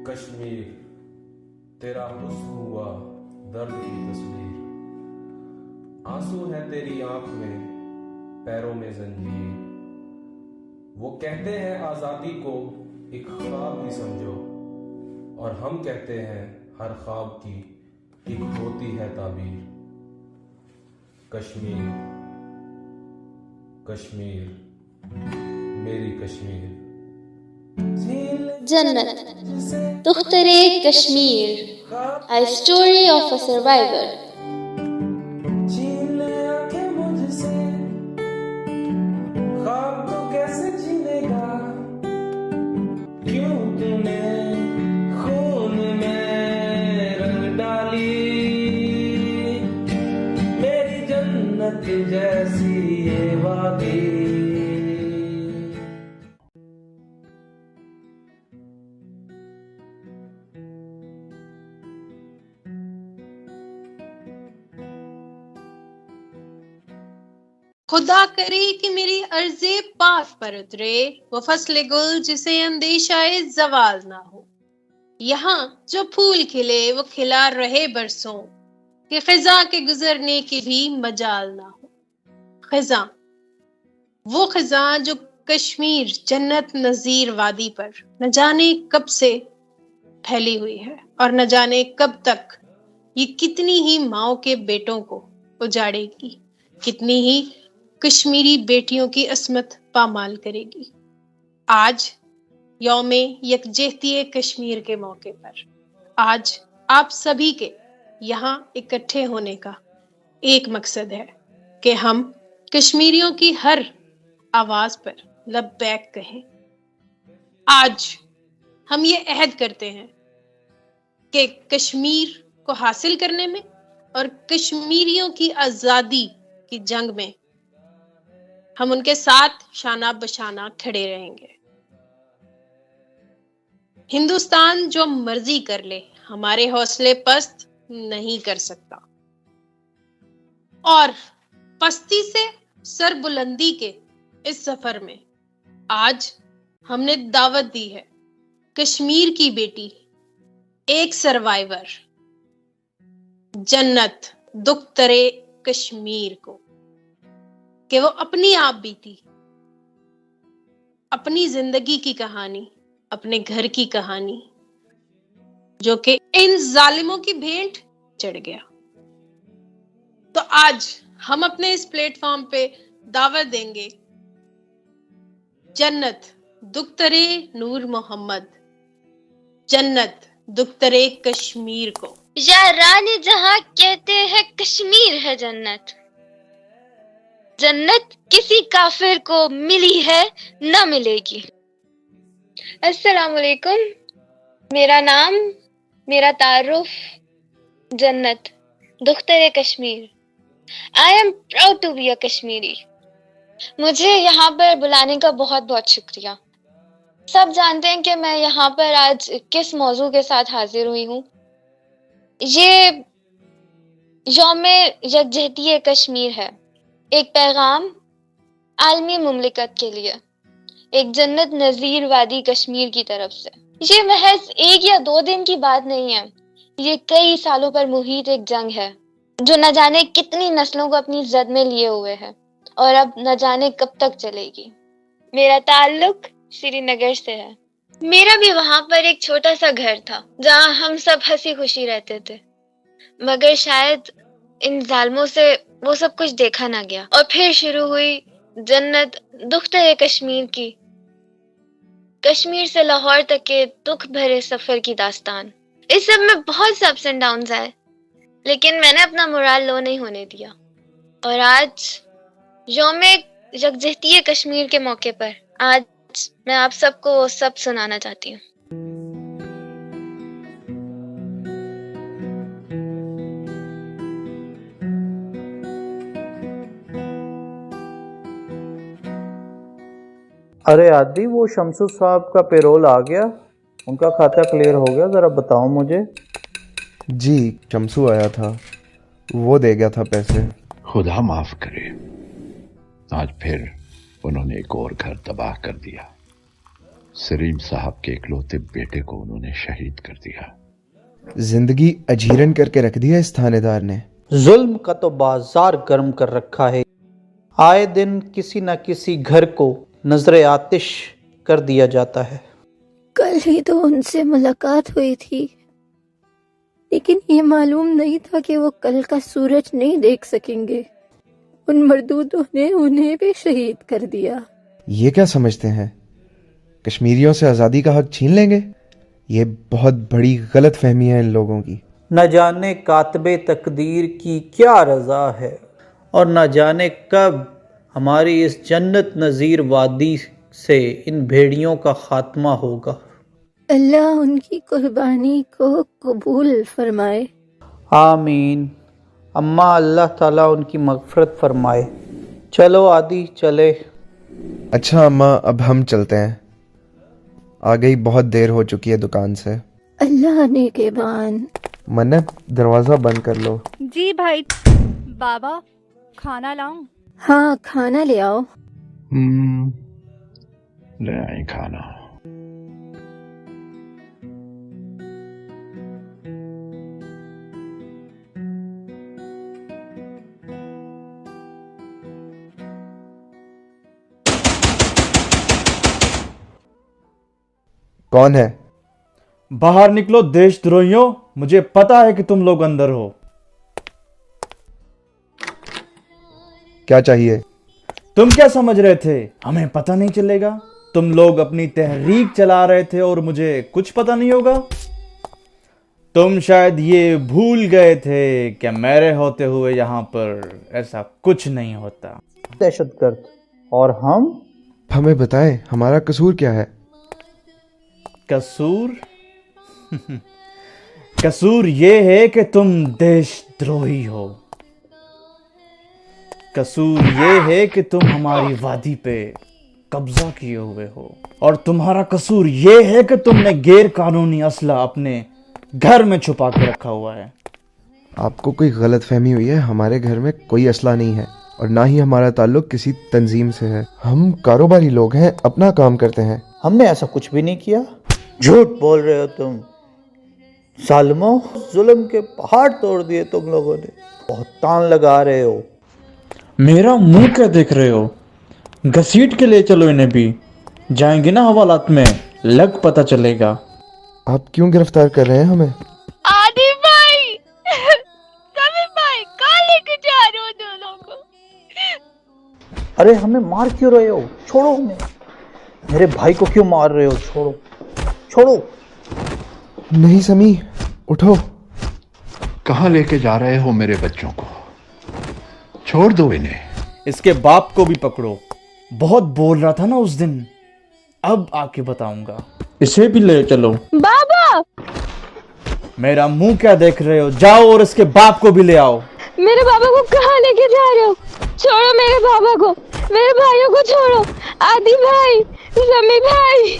کشمیر تیرا حسن ہوا درد کی تصویر، آنسو ہے تیری آنکھ میں پیروں میں زنجیر، وہ کہتے ہیں آزادی کو ایک خواب ہی سمجھو، اور ہم کہتے ہیں ہر خواب کی ایک ہوتی ہے تعبیر۔ کشمیر کشمیر میری کشمیر، جنت دختر Kashmir, a story of a survivor. چھین لے آنکھیں مجھ سے، خواب تو کیسے چھینے گا، کیوں تو نے خون میں رنگ ڈالی، میری جنت جیسی یہ وادی۔ خدا کرے کہ میری عرض پاک پر اترے وہ فصل گل جسے اندیشہ زوال نہ ہو، یہاں جو پھول کھلے وہ کھلا رہے برسوں، کہ خزاں کے گزرنے کی بھی مجال نہ ہو۔ خزاں، وہ خزاں جو کشمیر جنت نظیر وادی پر نہ جانے کب سے پھیلی ہوئی ہے، اور نہ جانے کب تک یہ کتنی ہی ماؤں کے بیٹوں کو اجاڑے گی، کتنی ہی کشمیری بیٹیوں کی عصمت پامال کرے گی۔ آج یوم یکجہتی کشمیر کے موقع پر آج آپ سبھی کے یہاں اکٹھے ہونے کا ایک مقصد ہے کہ ہم کشمیریوں کی ہر آواز پر لبیک کہیں۔ آج ہم یہ عہد کرتے ہیں کہ کشمیر کو حاصل کرنے میں اور کشمیریوں کی آزادی کی جنگ میں ہم ان کے ساتھ شانہ بشانہ کھڑے رہیں گے۔ ہندوستان جو مرضی کر لے ہمارے حوصلے پست نہیں کر سکتا، اور پستی سے سر بلندی کے اس سفر میں آج ہم نے دعوت دی ہے کشمیر کی بیٹی، ایک سروائیور جنت دختر کشمیر کو، کہ وہ اپنی آپ بیتی، اپنی زندگی کی کہانی، اپنے گھر کی کہانی، جو کہ ان ظالموں کی بھینٹ چڑھ گیا۔ تو آج ہم اپنے اس پلیٹ فارم پہ دعوت دیں گے جنت دختر نور محمد، جنت دختر کشمیر کو۔ یا رانی جہاں کہتے ہیں کشمیر ہے جنت، جنت کسی کافر کو ملی ہے نہ ملے گی۔ السلام علیکم، میرا نام، میرا تعارف جنت دختر Kashmir. I am proud to be a Kashmiri. مجھے یہاں پر بلانے کا بہت بہت شکریہ۔ سب جانتے ہیں کہ میں یہاں پر آج کس موضوع کے ساتھ حاضر ہوئی ہوں۔ یہ یوم یکجہتی کشمیر ہے، ایک پیغام عالمی مملکت کے لیے، ایک جنت نظیر وادی کشمیر کی طرف سے۔ یہ محض ایک یا دو دن کی بات نہیں ہے، یہ کئی سالوں پر محیط ایک جنگ ہے جو نہ جانے کتنی نسلوں کو اپنی زد میں لیے ہوئے ہے، اور اب نہ جانے کب تک چلے گی۔ میرا تعلق سری نگر سے ہے۔ میرا بھی وہاں پر ایک چھوٹا سا گھر تھا جہاں ہم سب ہنسی خوشی رہتے تھے، مگر شاید ان ظالموں سے وہ سب کچھ دیکھا نہ گیا، اور پھر شروع ہوئی جنت دختر کشمیر کی، کشمیر سے لاہور تک کے دکھ بھرے سفر کی داستان۔ اس سب میں بہت سے اپس اینڈ ڈاؤنز آئے، لیکن میں نے اپنا مورال لو نہیں ہونے دیا، اور آج یوم یکجہتی کشمیر کے موقع پر آج میں آپ سب کو وہ سب سنانا چاہتی ہوں۔ ارے عادی، وہ شمسو صاحب کا پیرول آ گیا؟ ان کا کھاتہ کلیئر ہو گیا؟ ذرا بتاؤ مجھے۔ جی، شمسو آیا تھا، وہ دے گیا تھا پیسے۔ خدا معاف کرے، آج پھر انہوں نے ایک اور گھر تباہ کر دیا۔ सलीम साहब के इकलौते बेटे को उन्होंने शहीद कर दिया। जिंदगी अजीरन करके रख दिया इस थानेदार ने। जुल्म का तो बाजार गर्म कर रखा है। आए दिन किसी न किसी घर को नजर आतिश कर दिया जाता है। कल ही तो उनसे मुलाकात हुई थी, लेकिन ये मालूम नहीं था कि वो कल का सूरज नहीं देख सकेंगे। उन मरदूदों ने उन्हें भी शहीद कर दिया। ये क्या समझते हैं, कश्मीरियों से आज़ादी का हक छीन लेंगे? ये बहुत बड़ी गलत फहमी है इन लोगों की। न जाने कातबे तकदीर की क्या रजा है और न जाने कब हमारी इस जन्नत नज़ीर वादी से इन भेड़ियों का खात्मा होगा। अल्लाह उनकी कुर्बानी को कबूल फरमाए। आमीन। अम्मा अल्लाह ताला उनकी मग़फ़िरत फरमाए। चलो आदि चले। अच्छा अम्मा, अब हम चलते हैं, आ गई बहुत देर हो चुकी है दुकान से। अल्लाह ने के बान। मन्नत, दरवाज़ा बंद कर लो। जी भाई। बाबा, खाना लाऊं? हाँ, खाना ले आओ। ले आई खाना। कौन है? बाहर निकलो देशद्रोहियों, मुझे पता है कि तुम लोग अंदर हो। क्या चाहिए? तुम क्या समझ रहे थे हमें पता नहीं चलेगा? तुम लोग अपनी तहरीक चला रहे थे और मुझे कुछ पता नहीं होगा? तुम शायद ये भूल गए थे कि मेरे होते हुए यहाँ पर ऐसा कुछ नहीं होता। दहशतगर्द। और हम? हमें बताएं, हमारा कसूर क्या है? कसूर? कसूर ये है कि तुम देशद्रोही हो। कसूर ये है कि तुम हमारी वादी पे कब्जा किए हुए हो। और तुम्हारा कसूर ये है कि तुमने गैर कानूनी असला अपने घर में छुपा के रखा हुआ है। आपको कोई गलत फहमी हुई है। हमारे घर में कोई असला नहीं है और ना ही हमारा ताल्लुक किसी तंजीम से है। हम कारोबारी लोग हैं, अपना काम करते हैं। हमने ऐसा कुछ भी नहीं किया। झूठ बोल रहे हो तुम। जालिमों, जुल्म के पहाड़ तोड़ दिए तुम लोगों ने। बहुत तान लगा रहे हो। मेरा मुंह क्या देख रहे हो? घसीट के ले चलो इन्हें भी। जाएंगे ना हवालात में, लग पता चलेगा। आप क्यों गिरफ्तार कर रहे हैं हमें? आदि भाई, सभी भाई, कहाँ लेके जा रहे हो दोनों को? अरे हमें मार क्यों रहे हो? छोड़ो हमें। मेरे भाई को क्यों मार रहे हो? छोड़ो छोड़ो। नहीं समी, उठो। कहाँ लेके जा रहे हो मेरे बच्चों को? छोड़ दो इन्हें। इसके बाप को भी पकड़ो। बहुत बोल रहा था ना उस दिन, अब आके बताऊंगा। इसे भी ले चलो। बाबा, मेरा मुंह क्या देख रहे हो? जाओ और इसके बाप को भी ले आओ। मेरे बाबा को कहाँ लेके जा रहे हो? छोड़ो मेरे बाबा को, मेरे भाइयों को छोड़ो। आदि भाई, समी भाई,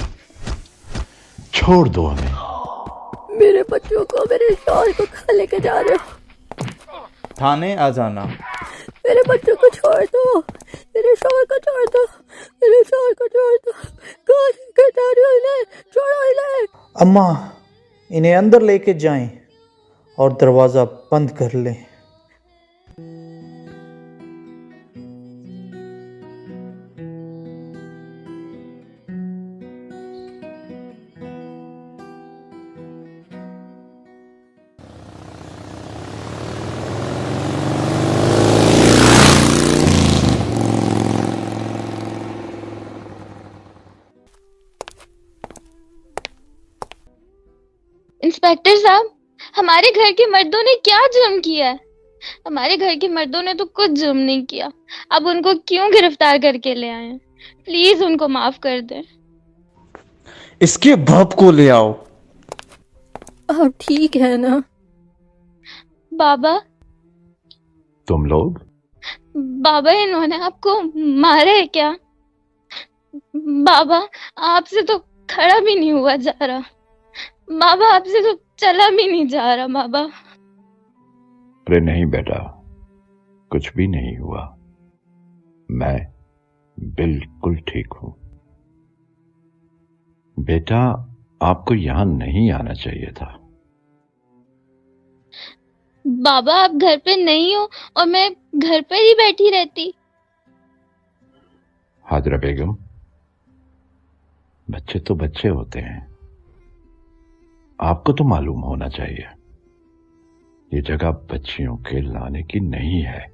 छोड़ दो हमें। मेरे बच्चों को, मेरे शौहर को कहाँ लेके जा रहे हो? थाने आ जाना। मेरे बच्चों को छोड़ दो, मेरे शौहर को छोड़ दो, मेरे शौहर को छोड़ दो। कहाँ लेके जा रहे हो इन्हें? छोड़ो इन्हें। अम्मा, इन्हें अंदर लेके जाएं और दरवाजा बंद कर लें। इंस्पेक्टर साहब, हमारे घर के मर्दों ने क्या जुर्म किया है? हमारे घर के मर्दों ने तो कुछ जुर्म नहीं किया। अब उनको क्यों गिरफ्तार करके ले आए हैं? प्लीज उनको माफ कर दें। इसके बाप को ले आओ। अब ठीक है ना? बाबा, तुम लोग? बाबा इन्होंने आपको मारा है क्या? बाबा, आपसे तो खड़ा भी नहीं हुआ जा रहा। बाबा, आपसे तो चला भी नहीं जा रहा। बाबा। अरे नहीं बेटा, कुछ भी नहीं हुआ। मैं बिल्कुल ठीक हूं। बेटा, आपको यहाँ नहीं आना चाहिए था। बाबा आप घर पे नहीं हो और मैं घर पर ही बैठी रहती। हाजरा बेगम, बच्चे तो बच्चे होते हैं, आपको तो मालूम होना चाहिए ये जगह बच्चियों के लाने की नहीं है।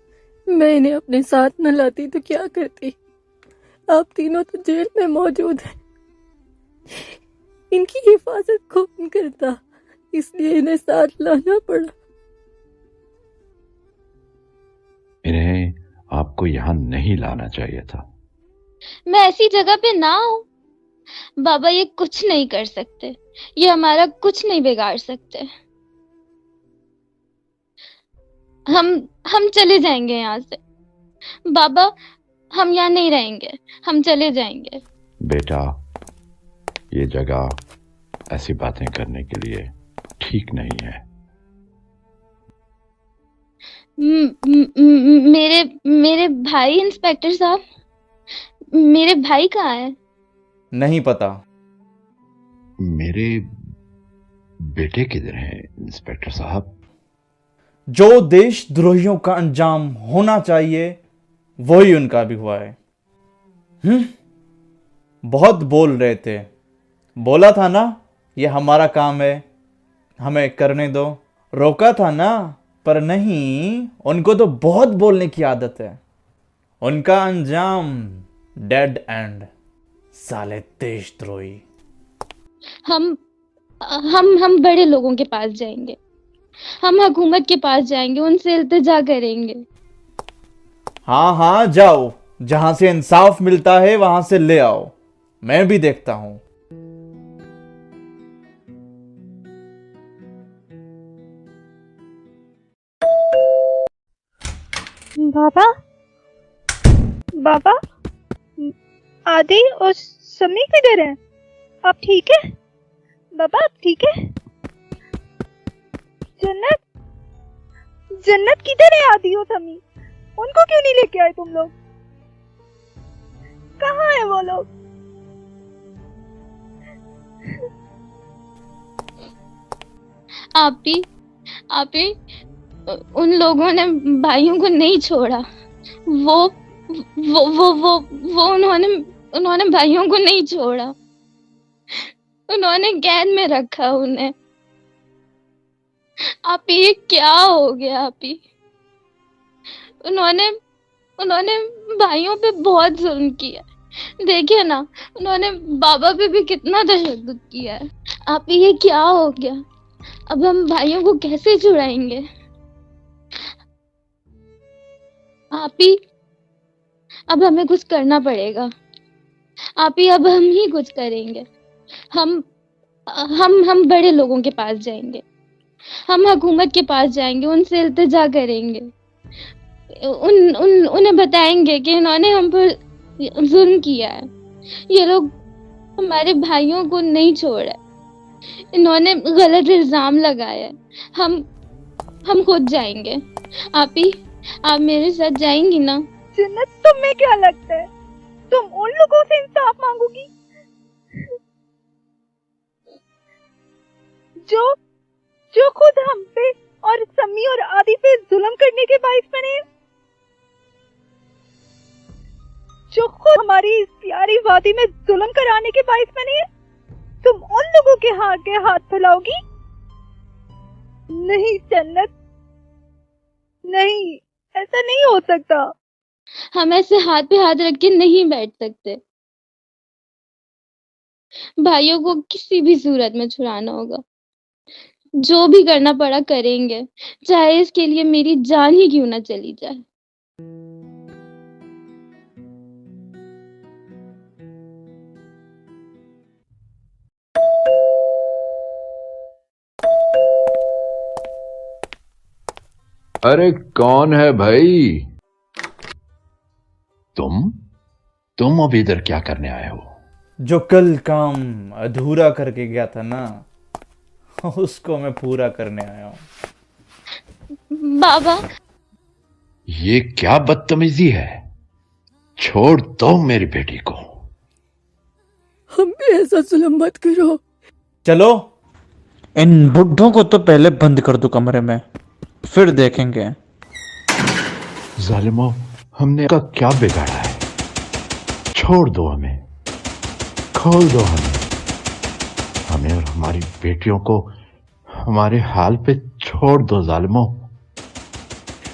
मैं इन्हें अपने साथ न लाती तो क्या करती? आप तीनों तो जेल में मौजूद हैं। इनकी हिफाजत कौन करता? इसलिए इन्हें साथ लाना पड़ा। इन्हें आपको यहाँ नहीं लाना चाहिए था। मैं ऐसी जगह पे ना हूँ। बाबा ये कुछ नहीं कर सकते, ये हमारा कुछ नहीं बिगाड़ सकते। हम चले जाएंगे यहाँ से। बाबा हम यहाँ नहीं रहेंगे, हम चले जाएंगे। बेटा, ये जगह ऐसी बातें करने के लिए ठीक नहीं है। मेरे भाई इंस्पेक्टर साहब, मेरे भाई कहाँ है? नहीं पता। मेरे बेटे किधर हैं इंस्पेक्टर साहब? जो देशद्रोहियों का अंजाम होना चाहिए वही उनका भी हुआ है। बहुत बोल रहे थे, बोला था ना ये हमारा काम है, हमें करने दो। रोका था ना, पर नहीं, उनको तो बहुत बोलने की आदत है। उनका अंजाम डेड एंड। साले देशद्रोही। हम बड़े लोगों के पास जाएंगे, हम हुकूमत के पास जाएंगे, उनसे इल्तिजा करेंगे। हाँ जाओ, जहां से इंसाफ मिलता है वहां से ले आओ, मैं भी देखता हूं। बाबा आदि और समी किधर है? आप ठीक है? बाबा आप ठीक है? जन्नत किधर है? आदि और समी, उनको क्यों नहीं लेके आए तुम लोग? कहाँ है वो लोग? आप ही उन लोगों ने भाइयों को नहीं छोड़ा। वो उन्होंने भाइयों को नहीं छोड़ा, उन्होंने कैद में रखा उन्हें। आप ये क्या हो गया? आप ही उन्होंने भाइयों पे बहुत जुल्म किया। देखिए ना, उन्होंने बाबा पे भी कितना तशद्दुद किया है। आप ये क्या हो गया? अब हम भाइयों को कैसे छुड़ाएंगे? आप ही अब हमें कुछ करना पड़ेगा। आप ही अब हम ही कुछ करेंगे। हम बड़े लोगों के पास जाएंगे, हम हुकूमत के पास जाएंगे, उनसे इल्तिजा करेंगे। उन्हें बताएंगे कि इन्होंने हम पर जुल्म किया है, ये लोग हमारे भाइयों को नहीं छोड़ा, इन्होंने गलत इल्जाम लगाया है। हम खुद जाएंगे। आप मेरे साथ जाएंगी ना? जन्नत, तुम्हें क्या लगता है तुम उन लोगों से इंसाफ मांगोगी जो खुद हम पे और समी और आदि पे जुल्म करने के बाइस बने हैं, जो खुद हमारी इस प्यारी वादी में जुल्म कराने के बाइस बने हैं? तुम उन लोगों के हाथ फैलाओगी? नहीं जन्नत, नहीं, ऐसा नहीं हो सकता। हम ऐसे हाथ पे हाथ रख के नहीं बैठ सकते। भाइयों को किसी भी सूरत में छुड़ाना होगा, जो भी करना पड़ा करेंगे, चाहे इसके लिए मेरी जान ही क्यों ना चली जाए। अरे कौन है भाई? तुम अब इधर क्या करने आए हो? जो कल काम अधूरा करके गया था ना, उसको मैं पूरा करने आया हूँ। बाबा, ये क्या बदतमीजी है? छोड़ दो मेरी बेटी को। ہم پہ ایسا ظلم مت کرو. چلو ان بڈھوں کو تو پہلے بند کر دو کمرے میں، پھر دیکھیں گے. ظالموں، ہم نے کا کیا بگاڑا ہے؟ چھوڑ دو ہمیں، کھول دو ہمیں اور ہماری بیٹیوں کو ہمارے حال پہ چھوڑ دو ظالموں.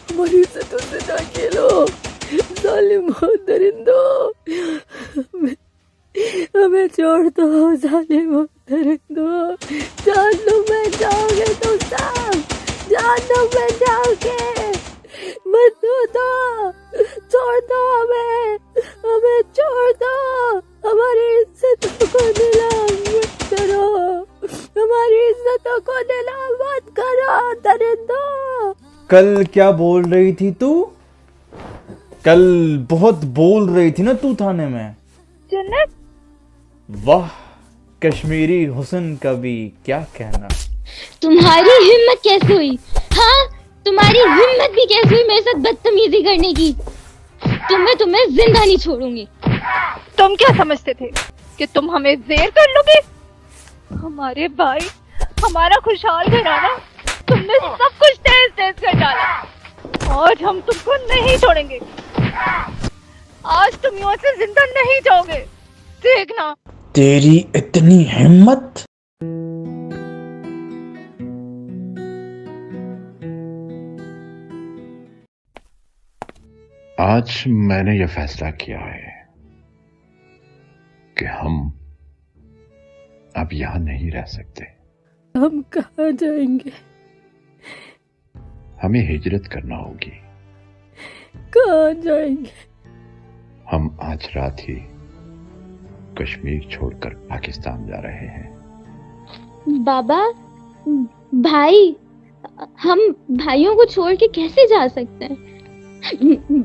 ہماری عزتوں سے نہ کھیلو ظالموں، درندوں. ہمیں چھوڑ دو ظالموں، درندوں. جہنم میں جاؤ گے تو سب، جہنم میں جاؤ گے. مت دو، چھوڑ دو ہمیں چھوڑ دو. ہماری عزتوں کو نیلام مت کرو، ہماری عزتوں کو نیلام مت کرو درندوں. کل کیا بول رہی تھی تو؟ کل بہت بول رہی تھی نا تو تھانے میں. جنت، واہ، کشمیری حسن کا بھی کیا کہنا. تمہاری ہمت کیسے ہوئی؟ ہاں، تمہاری ہمت بھی کیسے ہوئی میرے ساتھ بدتمیزی کرنے کی؟ تمہیں زندہ نہیں چھوڑوں گی. تم کیا سمجھتے تھے کہ تم ہمیں زیر کر لو گے؟ ہمارے بھائی، ہمارا خوشحال گھرانہ تم نے سب کچھ تیز تیز کر ڈالا. آج ہم تم کو نہیں چھوڑیں گے. آج تم یہاں سے زندہ نہیں جاؤ گے، دیکھنا. تیری اتنی ہمت؟ آج میں نے یہ فیصلہ کیا ہے کہ ہم اب یہاں نہیں رہ سکتے. ہم کہاں جائیں گے؟ ہمیں ہجرت کرنا ہوگی. کہاں جائیں گے؟ ہم آج رات ہی کشمیر چھوڑ کر پاکستان جا رہے ہیں. بابا، بھائی، ہم بھائیوں کو چھوڑ کے کیسے جا سکتے ہیں؟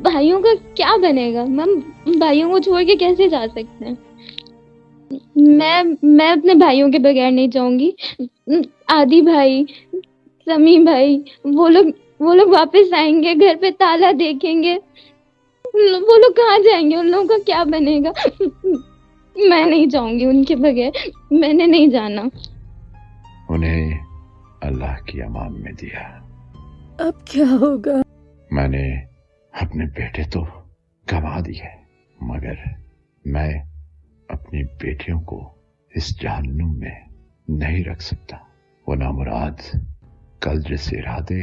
بھائیوں کا کیا بنے گا؟ ہم بھائیوں کو چھوڑ کے کیسے جا سکتے ہیں؟ میں اپنے بھائیوں کے بغیر نہیں جاؤں گی. آدی بھائی، سمی بھائی، وہ لوگ واپس آئیں گے، گھر پہ تالا دیکھیں گے. وہ لوگ کہاں جائیں گے؟ ان لوگوں کا کیا بنے گا؟ میں نہیں جاؤں گی ان کے بغیر. میں نے نہیں جانا. انہیں اللہ کی امان میں دیا. اب کیا ہوگا؟ میں نے اپنے بیٹے تو گنوا دیے، مگر میں اپنی بیٹیوں کو اس جہنم میں نہیں رکھ سکتا. وہ نامراد کل جس ارادے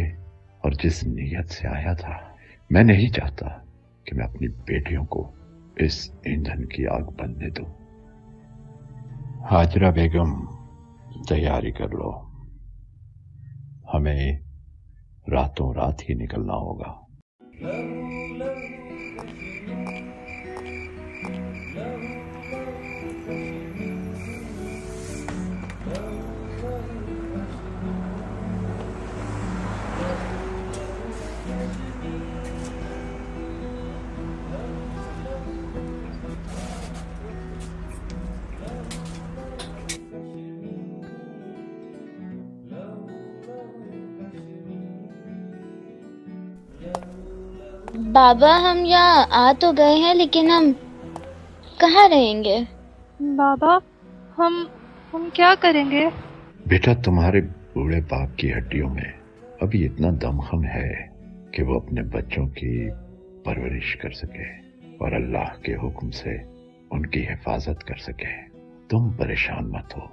اور جس نیت سے آیا تھا، میں نہیں چاہتا کہ میں اپنی بیٹیوں کو اس ایندھن کی آگ بننے دوں. ہاجرہ بیگم، تیاری کر لو، ہمیں راتوں رات ہی نکلنا ہوگا. بابا، ہم یہاں آ تو گئے ہیں، لیکن ہم کہاں رہیں گے؟ بابا، ہم کیا کریں گے؟ بیٹا، تمہارے بوڑھے باپ کی ہڈیوں میں ابھی اتنا دمخم ہے کہ وہ اپنے بچوں کی پرورش کر سکے اور اللہ کے حکم سے ان کی حفاظت کر سکے. تم پریشان مت ہو.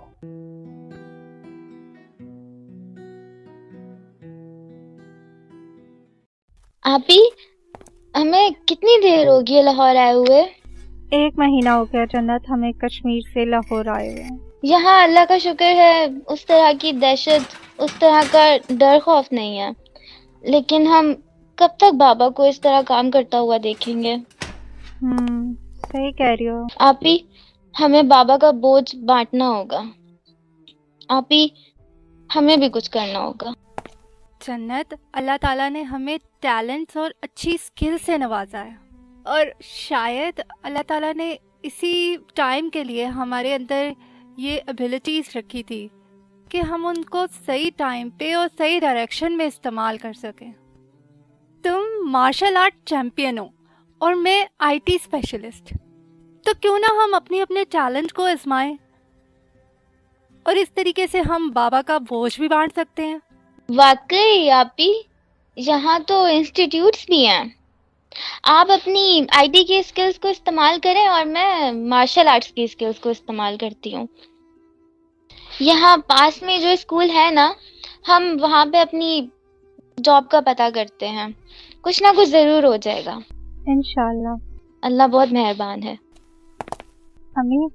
آپی، ہمیں کتنی دیر ہوگی لاہور آئے ہوئے؟ 1 مہینہ ہو گیا جنت ہمیں کشمیر سے لاہور آئے ہوئے ہیں. یہاں اللہ کا شکر ہے، اس طرح کی دہشت، اس طرح کا ڈر خوف نہیں ہے. لیکن ہم کب تک بابا کو اس طرح کام کرتا ہوا دیکھیں گے؟ صحیح کہہ رہی ہو. آپی، ہمیں بابا کا بوجھ بانٹنا ہوگا. آپی، ہمیں بھی کچھ کرنا ہوگا. جنت، اللہ تعالیٰ نے ہمیں ٹیلنٹس اور اچھی اسکل سے نوازا ہے، اور شاید اللہ تعالیٰ نے اسی ٹائم کے لیے ہمارے اندر یہ ایبلٹیز رکھی تھی کہ ہم ان کو صحیح ٹائم پہ اور صحیح ڈائریکشن میں استعمال کر سکیں. تم مارشل آرٹ چیمپئن ہو اور میں IT اسپیشلسٹ. तो क्यों ना हम अपने अपने टैलेंट को आजमाएं और इस तरीके से हम बाबा का बोझ भी बांट सकते हैं। वाकई आपी, यहाँ तो इंस्टीट्यूट्स भी हैं। आप अपनी आईटी की स्किल्स को इस्तेमाल करें और मैं मार्शल आर्ट्स की स्किल्स को इस्तेमाल करती हूँ। यहाँ पास में जो स्कूल है ना, हम वहाँ पे अपनी जॉब का पता करते हैं। कुछ ना कुछ जरूर हो जाएगा इंशाल्लाह। अल्लाह बहुत मेहरबान है। अम्मी,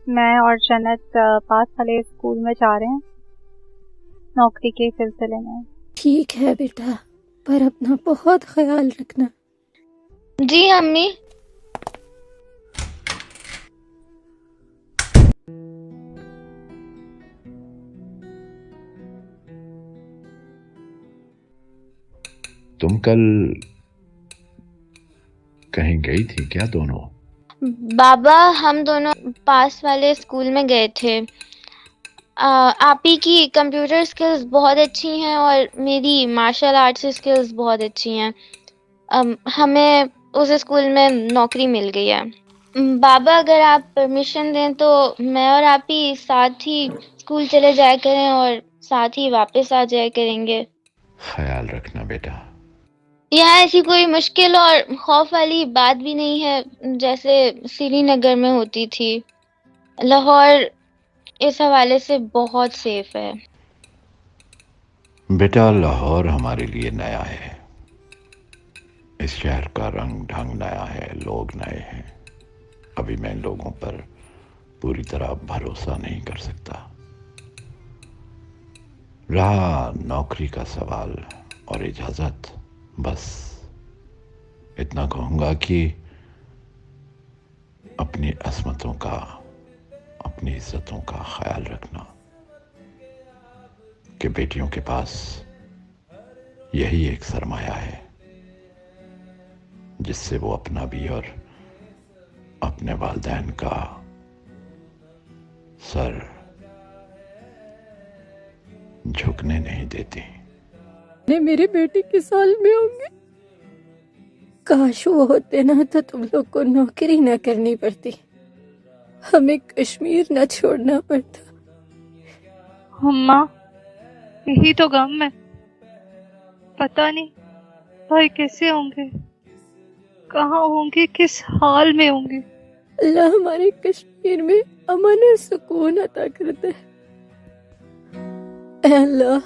मैं और जन्नत पास वाले स्कूल में जा रहे हैं नौकरी के सिलसिले में। ठीक है बेटा, पर अपना बहुत ख्याल रखना। जी अम्मी। तुम कल कहीं गई थी क्या दोनों? बाबा, हम दोनों पास वाले स्कूल में गए थे। आप ही की कंप्यूटर स्किल्स बहुत अच्छी हैं और मेरी मार्शल आर्ट्स स्किल्स बहुत अच्छी हैं। हमें उस स्कूल में नौकरी मिल गई है। बाबा, अगर आप परमिशन दें तो मैं और आप ही साथ ही स्कूल चले जाया करें और साथ ही वापस आ जाया करेंगे। ख्याल रखना बेटा। यहाँ ऐसी कोई मुश्किल और खौफ वाली बात भी नहीं है जैसे श्रीनगर में होती थी। लाहौर इस हवाले से बहुत सेफ है। बेटा, लाहौर हमारे लिए नया है। इस शहर का रंग ढंग नया है, लोग नए हैं। अभी मैं लोगों पर पूरी तरह भरोसा नहीं कर सकता। रहा नौकरी का सवाल और इजाजत, बस इतना कहूंगा कि अपनी असमतों का, अपनी इज्जतों का ख्याल रखना कि बेटियों के पास यही एक सरमाया है जिससे वो अपना भी और अपने वालिदैन का सर झुकने नहीं देती। मेरे बेटे किस साल में होंगे? काश वो होते ना तो तुम लोग को नौकरी ना करनी पड़ती, हमें कश्मीर ना छोड़ना पड़ता। अम्मा, यही तो गम है। पता नहीं भाई कैसे होंगे, कहाँ होंगे, किस हाल में होंगे। अल्लाह हमारे कश्मीर में अमन और सुकून अता करता है। ऐ अल्लाह,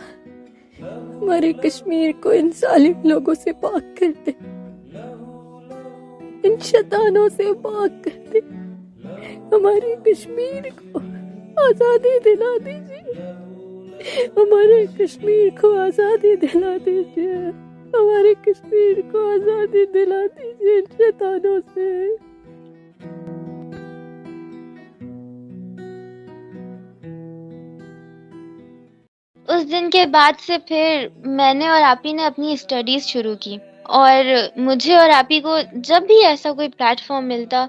हमारे कश्मीर को इन जालिम लोगों से पाक कर दे, इन शैतानों से पाक कर दे। हमारे कश्मीर को आजादी दिला दीजिए, हमारे कश्मीर को आजादी दिला दीजिए, हमारे कश्मीर को आजादी दिला दीजिए इन शैतानों से। उस दिन के बाद से फिर मैंने और आपी ने अपनी स्टडीज शुरू की और मुझे और आपी को जब भी ऐसा कोई प्लेटफॉर्म मिलता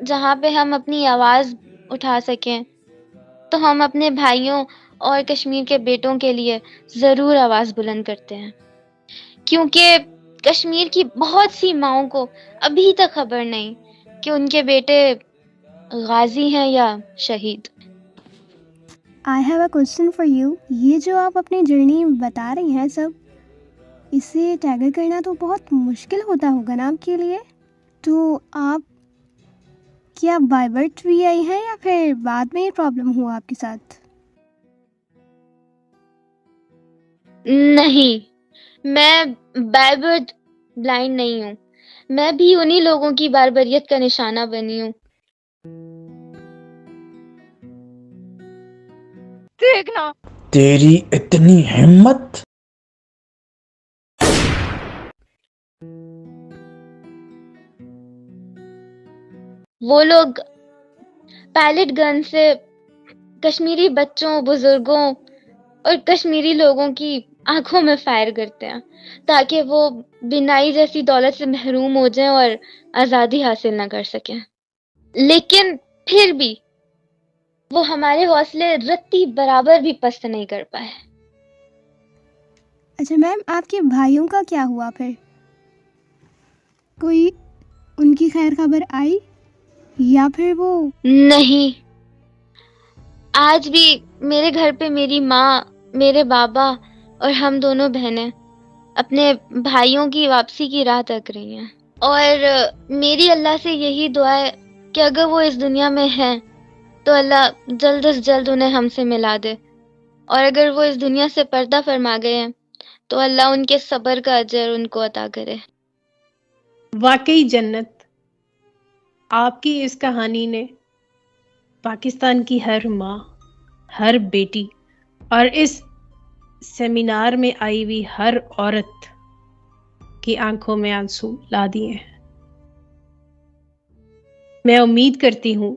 जहाँ पे हम अपनी आवाज उठा सकें तो हम अपने भाइयों और कश्मीर के बेटों के लिए जरूर आवाज बुलंद करते हैं, क्योंकि कश्मीर की बहुत सी माओं को अभी तक खबर नहीं कि उनके बेटे गाजी हैं या शहीद। I have a question for you. ये जो आप अपनी जर्नी बता रही हैं सब, इसे टैगल करना तो बहुत मुश्किल होता होगा ना आपके लिए। तो आप क्या बाय बर्थ भी आई हैं या फिर बाद में ये प्रॉब्लम हुआ आपके साथ? नहीं, मैं बाय बर्थ ब्लाइंड नहीं हूँ। मैं भी उन्हीं लोगों की बारबरियत का निशाना बनी हूँ। देखना तेरी इतनी हिम्मत! वो लोग पैलेट गन से कश्मीरी बच्चों, बुजुर्गों और कश्मीरी लोगों की आंखों में फायर करते हैं ताकि वो बिनाई जैसी दौलत से महरूम हो जाएं और आजादी हासिल ना कर सकें। लेकिन फिर भी वो हमारे हौसले रत्ती बराबर भी पस्त नहीं कर पाए। अच्छा मैम, आपके भाइयों का क्या हुआ फिर? कोई उनकी खैर खबर आई? या फिर वो नहीं, आज भी मेरे घर पे मेरी माँ, मेरे बाबा और हम दोनों बहनें अपने भाइयों की वापसी की राह तक रही हैं। और मेरी अल्लाह से यही दुआ है कि अगर वो इस दुनिया में हैं तो अल्लाह जल्द से जल्द उन्हें हमसे मिला दे, और अगर वो इस दुनिया से पर्दा फरमा गए हैं तो अल्लाह उनके सब्र का अजर उनको अता करे। वाकई जन्नत, आपकी इस कहानी ने पाकिस्तान की हर माँ, हर बेटी और इस सेमिनार में आई हुई हर औरत की आंखों में आंसू ला दिए हैं। मैं उम्मीद करती हूँ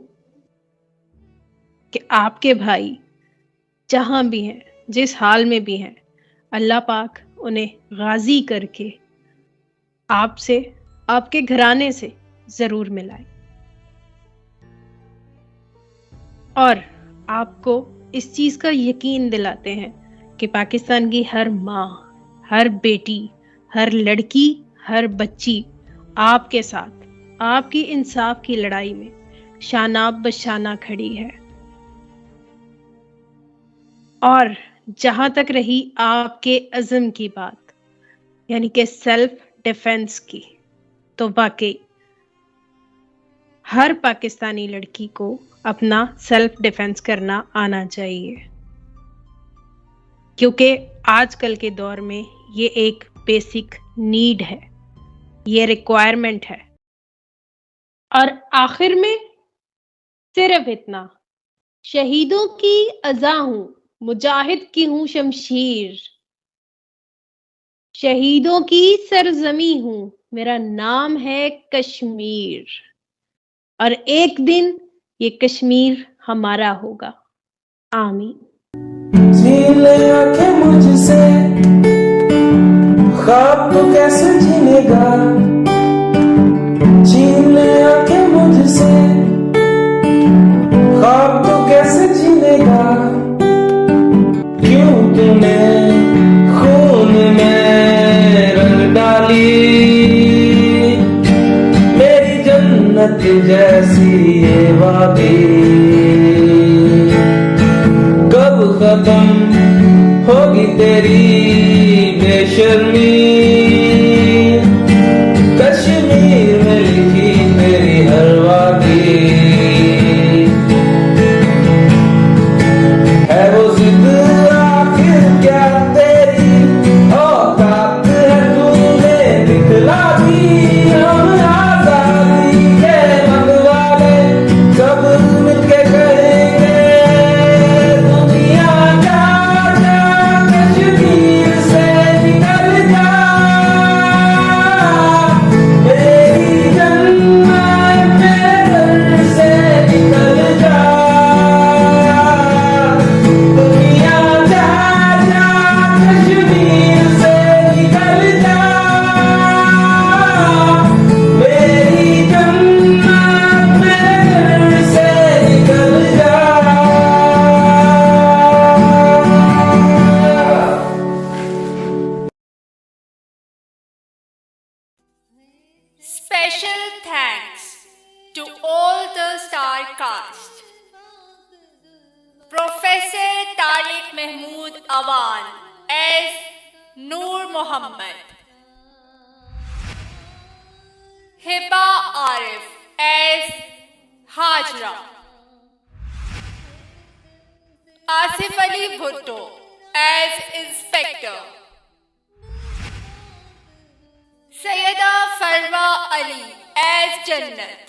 कि आपके भाई जहां भी हैं, जिस हाल में भी हैं, अल्लाह पाक उन्हें गाजी करके आपसे, आपके घराने से जरूर मिलाए और आपको इस चीज का यकीन दिलाते हैं कि पाकिस्तान की हर माँ, हर बेटी, हर लड़की, हर बच्ची आपके साथ, आपकी इंसाफ की लड़ाई में शानाब बशाना खड़ी है। और जहां तक रही आपके अज़म की बात, यानी कि सेल्फ डिफेंस की, तो वाकई हर पाकिस्तानी लड़की को अपना सेल्फ डिफेंस करना आना चाहिए, क्योंकि आजकल के दौर में ये एक बेसिक नीड है, ये रिक्वायरमेंट है। और आखिर में सिर्फ इतना, शहीदों की अज़ा हूं, मुजाहिद की हूं शमशीर, शहीदों की सरजमी हूं, मेरा नाम है कश्मीर, और एक दिन ये कश्मीर हमारा होगा। आमीन। छीन ले आंखें मुझसे, ख्वाब तो कैसे जीनेगा, छीन ले आंखें मुझसे, ख्वाब तो कैसे जीनेगा, क्यों तूने खून में रंग डाली, मेरी जन्नत जैसी ये वादी, कब खत्म होगी तेरी बेशर्मी, कश्मीर में लिखी तेरी हर वादी, है वो जिद आखिर क्या तेरी, औकात है तूने दिखला दी, हम आजादी के मंगवाले सब मिलके कहेंगे, दुनिया जा जा कश्मीर से निकल जा, मेरी जन्नत मेरे घर से निकल जा, दुनिया जा जा कश्मीर से निकल जा, मेरी जन्नत मेरे घर से निकल जा। Special thanks to all the star cast. Professor Tariq Mahmood Awan as Noor Muhammad, Hiba Arif as Hajra, Asif Ali Bhutto as Inspector, Sayyida Farwa Ali as Jannat,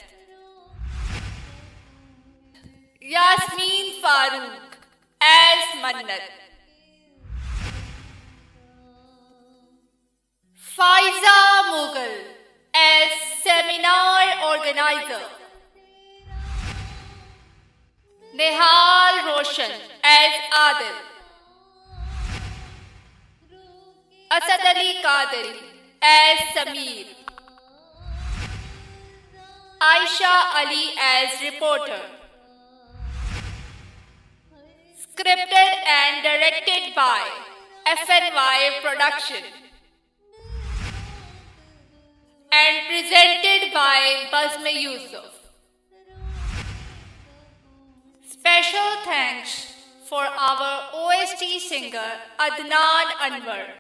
Yasmeen Farooq as Mannat, Faiza Mughal as Seminar Organizer, Nehal Roshan as Adil, Asad Ali Qadri as Sameer, Aisha Ali as reporter. Scripted and directed by FNY Production and presented by Bazme Yusuf. Special thanks for our OST singer Adnan Anwar.